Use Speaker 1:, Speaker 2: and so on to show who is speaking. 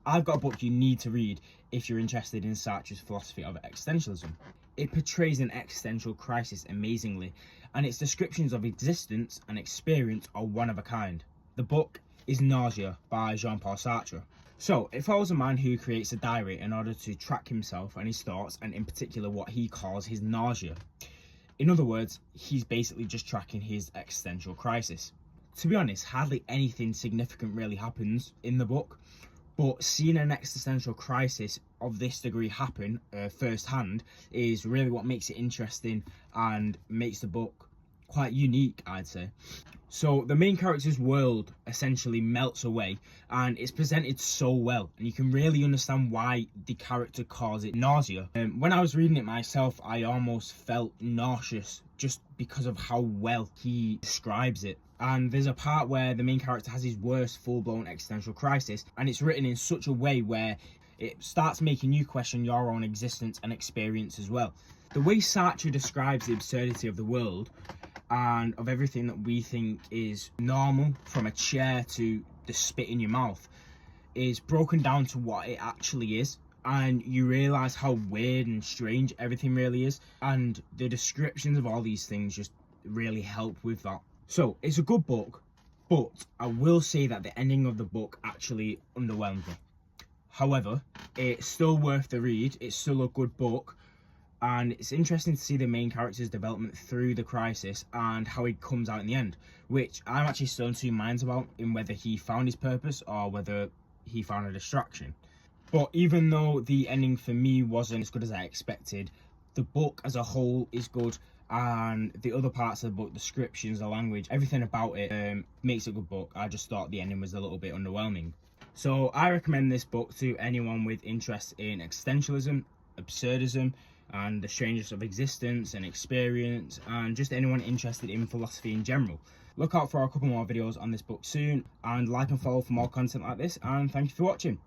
Speaker 1: I've got a book you need to read if you're interested in Sartre's philosophy of existentialism. It portrays an existential crisis amazingly, and its descriptions of existence and experience are one of a kind. The book is Nausea by Jean-Paul Sartre. So, it follows a man who creates a diary in order to track himself and his thoughts, and in particular what he calls his nausea. In other words, he's basically just tracking his existential crisis. To be honest, hardly anything significant really happens in the book, but seeing an existential crisis of this degree happen firsthand is really what makes it interesting and makes the book quite unique, I'd say. So the main character's world essentially melts away, and it's presented so well, and you can really understand why the character calls it nausea. When I was reading it myself, I almost felt nauseous just because of how well he describes it. And there's a part where the main character has his worst full-blown existential crisis, and it's written in such a way where it starts making you question your own existence and experience as well. The way Sartre describes the absurdity of the world and of everything that we think is normal, from a chair to the spit in your mouth, is broken down to what it actually is, and you realise how weird and strange everything really is, and the descriptions of all these things just really help with that. So it's a good book, but I will say that the ending of the book actually underwhelmed me. However, it's still worth the read, it's still a good book, and it's interesting to see the main character's development through the crisis and how he comes out in the end, which I'm actually still in two minds about, in whether he found his purpose or whether he found a distraction. But even though the ending for me wasn't as good as I expected, the book as a whole is good, and the other parts of the book, descriptions, the language, everything about it makes it a good book. I just thought the ending was a little bit underwhelming. So I recommend this book to anyone with interest in existentialism, absurdism, and the strangeness of existence and experience, and just anyone interested in philosophy in general. Look out for a couple more videos on this book soon, and like and follow for more content like this, and thank you for watching.